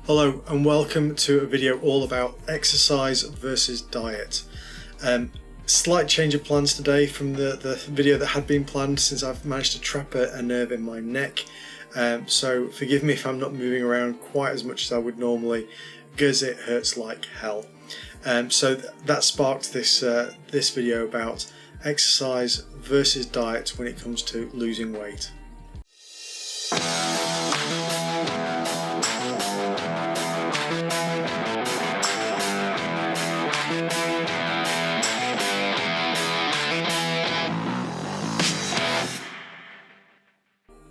Hello and welcome to a video all about exercise versus diet. Slight change of plans today from the video that had been planned, since I've managed to trap a nerve in my neck. So forgive me if I'm not moving around quite as much as I would normally, because it hurts like hell. So that sparked this video about exercise versus diet when it comes to losing weight.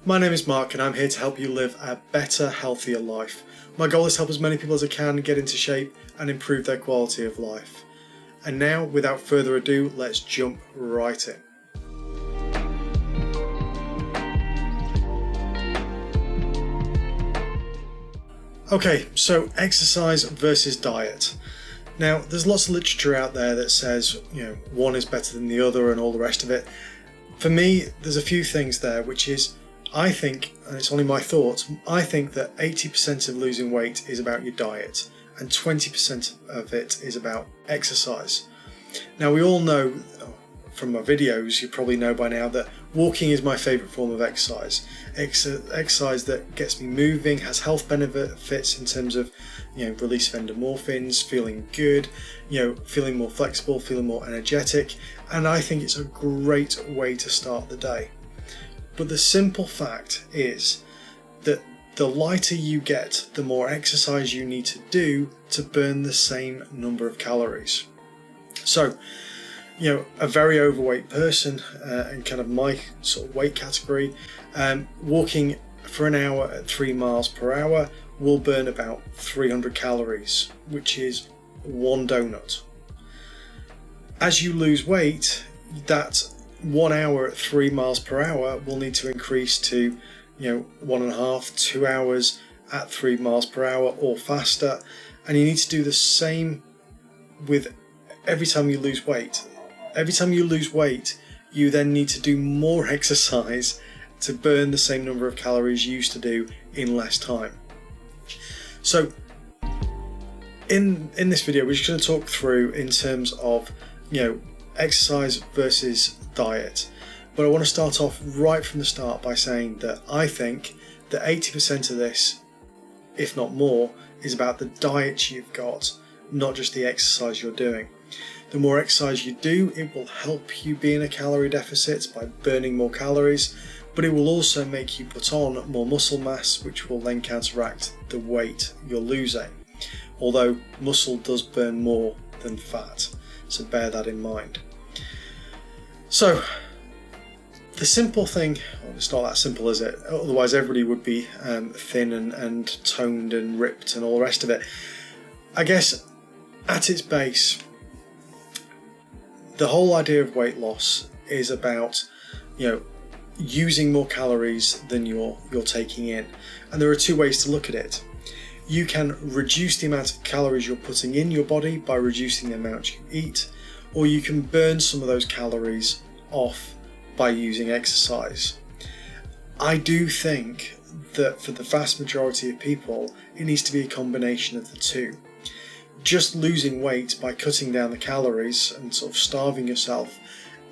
My name is Mark and I'm here to help you live a better, healthier life. My goal is to help as many people as I can get into shape and improve their quality of life. And now, without further ado, let's jump right in. Okay, so exercise versus diet. Now, there's lots of literature out there that says, one is better than the other and all the rest of it. For me, there's a few things there, which is, I think, and it's only my thoughts, I think that 80% of losing weight is about your diet and 20% of it is about exercise. Now, we all know from my videos, you probably know by now, that walking is my favourite form of exercise. Exercise that gets me moving, has health benefits in terms of release of endorphins, feeling good, feeling more flexible, feeling more energetic, and I think it's a great way to start the day. But the simple fact is that the lighter you get, the more exercise you need to do to burn the same number of calories. So, a very overweight person, in kind of my sort of weight category, walking for an hour at 3 miles per hour will burn about 300 calories, which is one donut. As you lose weight, that 1 hour at 3 miles per hour will need to increase to 1.5, 2 hours at 3 miles per hour or faster, and you need to do the same with every time you lose weight. Every time you lose weight, you then need to do more exercise to burn the same number of calories you used to do in less time. So in this video, we're just going to talk through in terms of exercise versus diet, but I want to start off right from the start by saying that I think that 80% of this, if not more, is about the diet you've got, not just the exercise you're doing. The more exercise you do, it will help you be in a calorie deficit by burning more calories, but it will also make you put on more muscle mass, which will then counteract the weight you're losing, although muscle does burn more than fat, so bear that in mind. So, the simple thing, well, it's not that simple, is it? Otherwise everybody would be thin and toned and ripped and all the rest of it. I guess at its base, the whole idea of weight loss is about using more calories than you're taking in. And there are two ways to look at it. You can reduce the amount of calories you're putting in your body by reducing the amount you eat, or you can burn some of those calories off by using exercise. I do think that for the vast majority of people, it needs to be a combination of the two. Just losing weight by cutting down the calories and sort of starving yourself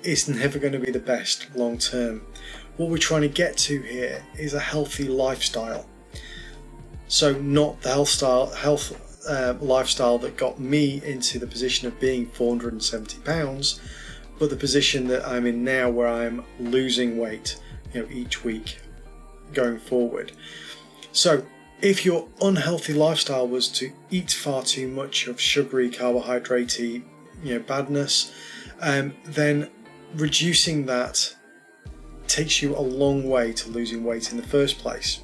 is never going to be the best long term. What we're trying to get to here is a healthy lifestyle. So not the lifestyle that got me into the position of being 470 pounds, but the position that I'm in now, where I'm losing weight each week going forward. So if your unhealthy lifestyle was to eat far too much of sugary, carbohydrate-y badness, then reducing that takes you a long way to losing weight in the first place.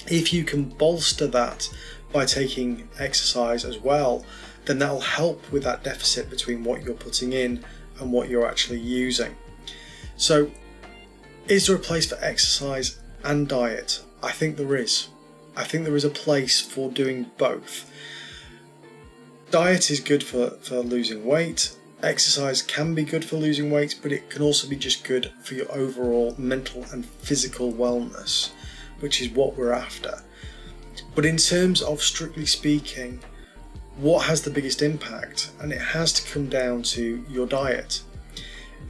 If you can bolster that by taking exercise as well, then that'll help with that deficit between what you're putting in and what you're actually using. So, is there a place for exercise and diet? I think there is. I think there is a place for doing both. Diet is good for losing weight. Exercise can be good for losing weight, but it can also be just good for your overall mental and physical wellness, which is what we're after. But in terms of strictly speaking, what has the biggest impact? And it has to come down to your diet.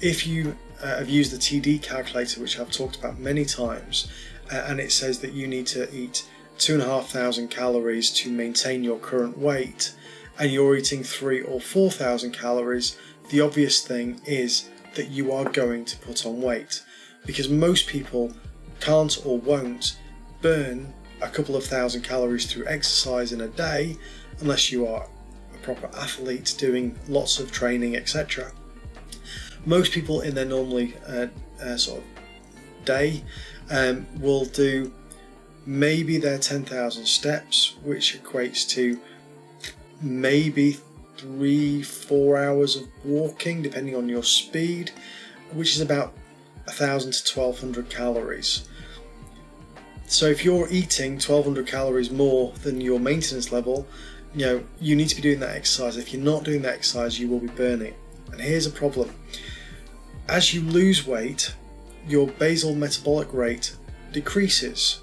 If you have used the TD calculator, which I've talked about many times, and it says that you need to eat 2,500 calories to maintain your current weight, and you're eating 3,000 or 4,000 calories, the obvious thing is that you are going to put on weight, because most people can't or won't burn a couple of thousand calories through exercise in a day unless you are a proper athlete doing lots of training, etc. Most people in their normally sort of day will do maybe their 10,000 steps, which equates to maybe 3-4 hours of walking, depending on your speed, which is about 1,000 to 1,200 calories. So if you're eating 1,200 calories more than your maintenance level, you need to be doing that exercise. If you're not doing that exercise, you will be burning. And here's a problem. As you lose weight, your basal metabolic rate decreases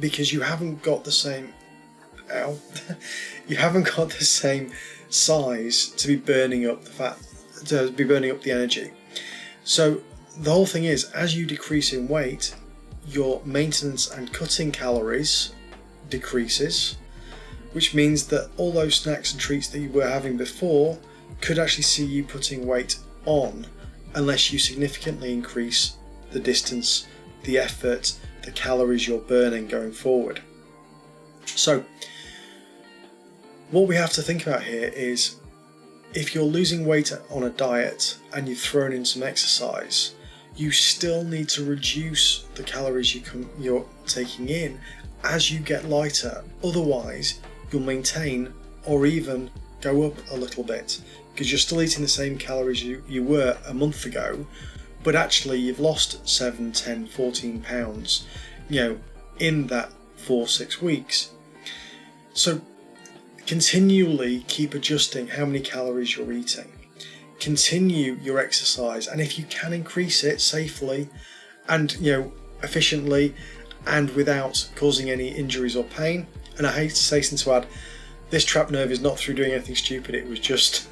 because you haven't got the same you haven't got the same size to be burning up the fat, to be burning up the energy. So the whole thing is, as you decrease in weight, your maintenance and cutting calories decreases, which means that all those snacks and treats that you were having before could actually see you putting weight on unless you significantly increase the distance, the effort, the calories you're burning going forward. So what we have to think about here is, if you're losing weight on a diet and you've thrown in some exercise, you still need to reduce the calories you're taking in as you get lighter. Otherwise, you'll maintain or even go up a little bit, because you're still eating the same calories you were a month ago, but actually you've lost 7, 10, 14 pounds, in that 4-6 weeks. So continually keep adjusting how many calories you're eating. Continue your exercise, and if you can increase it safely and efficiently and without causing any injuries or pain. And I hate to hasten to add, this trapped nerve is not through doing anything stupid. It was just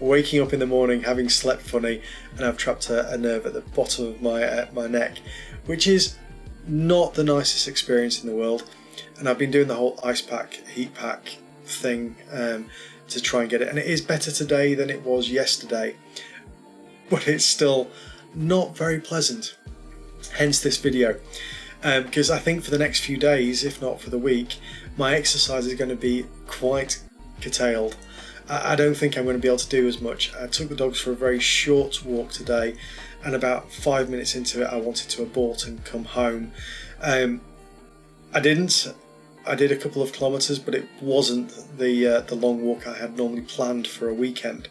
waking up in the morning, having slept funny, and I've trapped a nerve at the bottom of my neck, which is not the nicest experience in the world. And I've been doing the whole ice pack, heat pack thing to try and get it, and it is better today than it was yesterday, but it's still not very pleasant. Hence this video, because I think for the next few days, if not for the week, my exercise is going to be quite curtailed. I don't think I'm going to be able to do as much. I took the dogs for a very short walk today, and about 5 minutes into it I wanted to abort and come home. I didn't. I did a couple of kilometres, but it wasn't the long walk I had normally planned for a weekend.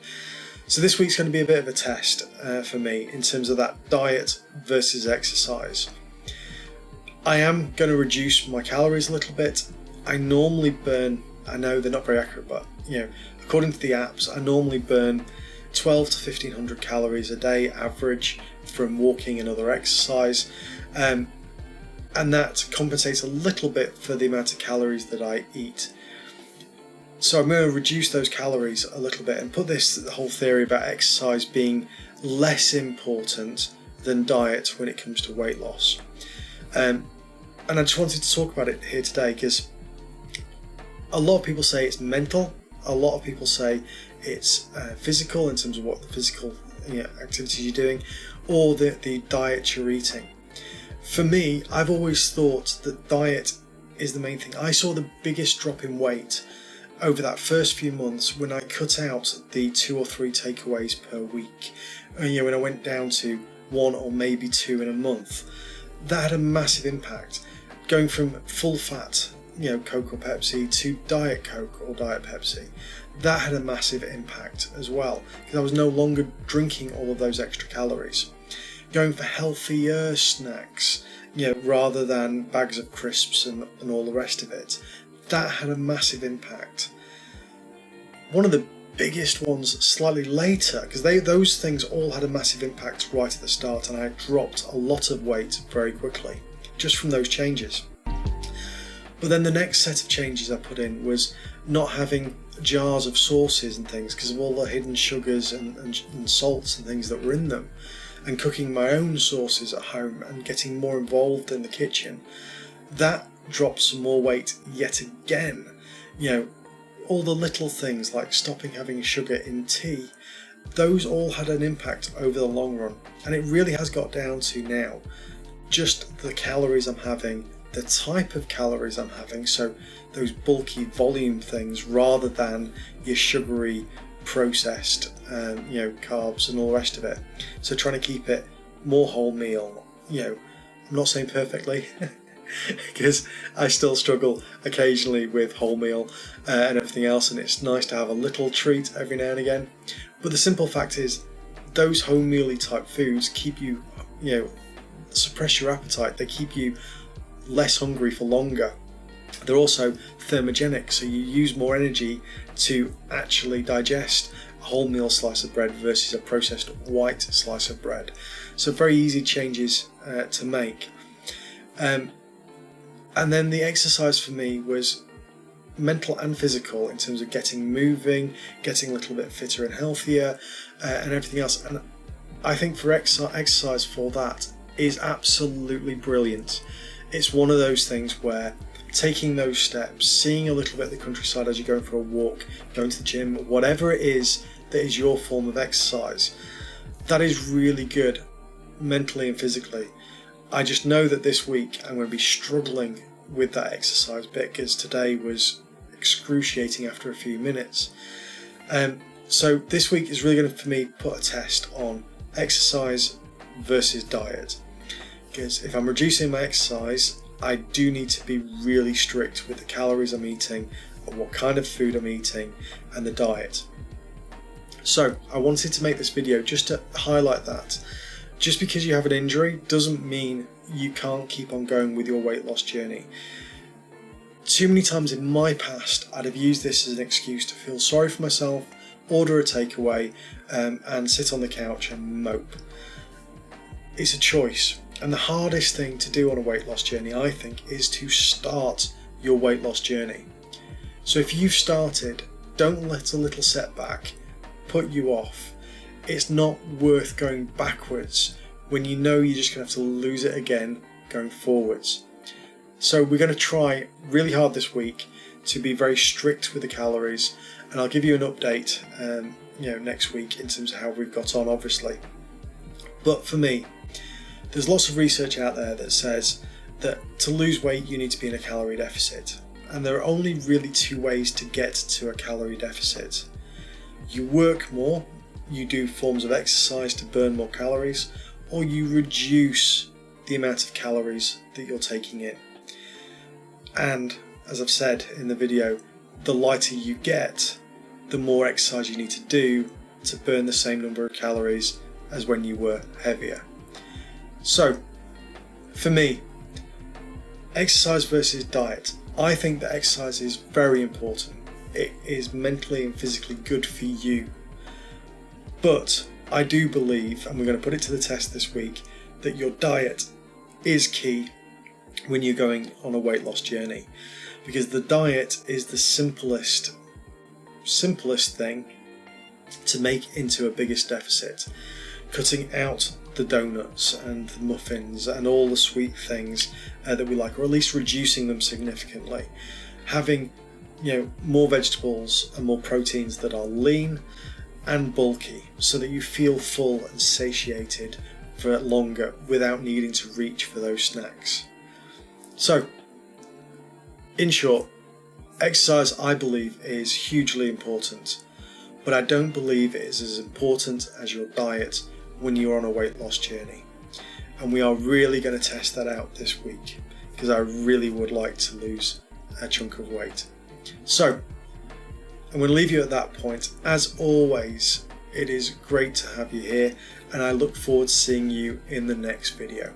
So this week's going to be a bit of a test for me in terms of that diet versus exercise. I am going to reduce my calories a little bit. I normally burn, I know they're not very accurate, but according to the apps, I normally burn 12 to 1500 calories a day average from walking and other exercise. And that compensates a little bit for the amount of calories that I eat. So I'm going to reduce those calories a little bit and put the whole theory about exercise being less important than diet when it comes to weight loss. And I just wanted to talk about it here today because a lot of people say it's mental, a lot of people say it's physical in terms of what the physical activities you're doing, or the diet you're eating. For me, I've always thought that diet is the main thing. I saw the biggest drop in weight over that first few months when I cut out the 2 or 3 takeaways per week. When I went down to 1 or maybe 2 in a month. That had a massive impact. Going from full fat, Coke or Pepsi, to Diet Coke or Diet Pepsi. That had a massive impact as well, because I was no longer drinking all of those extra calories. Going for healthier snacks, rather than bags of crisps and all the rest of it. That had a massive impact. One of the biggest ones slightly later, because those things all had a massive impact right at the start, and I dropped a lot of weight very quickly just from those changes. But then the next set of changes I put in was not having jars of sauces and things because of all the hidden sugars and salts and things that were in them, and cooking my own sauces at home and getting more involved in the kitchen. That dropped some more weight yet again. You know, all the little things like stopping having sugar in tea, those all had an impact over the long run, and it really has got down to now just the calories I'm having, the type of calories I'm having, so those bulky volume things rather than your sugary processed carbs and all the rest of it. So trying to keep it more wholemeal. I'm not saying perfectly because I still struggle occasionally with wholemeal and everything else, and it's nice to have a little treat every now and again. But the simple fact is, those wholemealy type foods keep you, suppress your appetite. They keep you less hungry for longer. They're also thermogenic, so you use more energy to actually digest a wholemeal slice of bread versus a processed white slice of bread. So very easy changes to make. And then the exercise for me was mental and physical in terms of getting moving, getting a little bit fitter and healthier, and everything else. And I think for exercise for that is absolutely brilliant. It's one of those things where taking those steps, seeing a little bit of the countryside as you're going for a walk, going to the gym, whatever it is that is your form of exercise, that is really good mentally and physically. I just know that this week I'm going to be struggling with that exercise bit because today was excruciating after a few minutes. So this week is really going to, for me, put a test on exercise versus diet. Because if I'm reducing my exercise, I do need to be really strict with the calories I'm eating, and what kind of food I'm eating, and the diet. So I wanted to make this video just to highlight that. Just because you have an injury doesn't mean you can't keep on going with your weight loss journey. Too many times in my past, I'd have used this as an excuse to feel sorry for myself, order a takeaway, and sit on the couch and mope. It's a choice. And the hardest thing to do on a weight loss journey, I think, is to start your weight loss journey. So if you've started, don't let a little setback put you off. It's not worth going backwards when you know you're just going to have to lose it again going forwards. So we're going to try really hard this week to be very strict with the calories, and I'll give you an update next week in terms of how we've got on, obviously. But for me, there's lots of research out there that says that to lose weight you need to be in a calorie deficit, and there are only really two ways to get to a calorie deficit. You work more, you do forms of exercise to burn more calories, or you reduce the amount of calories that you're taking in. And as I've said in the video, the lighter you get, the more exercise you need to do to burn the same number of calories as when you were heavier. So, for me, exercise versus diet. I think that exercise is very important. It is mentally and physically good for you. But I do believe, and we're going to put it to the test this week, that your diet is key when you're going on a weight loss journey. Because the diet is the simplest thing to make into a biggest deficit. Cutting out the donuts and the muffins and all the sweet things that we like, or at least reducing them significantly. Having more vegetables and more proteins that are lean and bulky, so that you feel full and satiated for longer without needing to reach for those snacks. So, in short, exercise, I believe, is hugely important, but I don't believe it is as important as your diet when you're on a weight loss journey. And we are really going to test that out this week, because I really would like to lose a chunk of weight. So, I'm going to leave you at that point. As always, it is great to have you here, and I look forward to seeing you in the next video.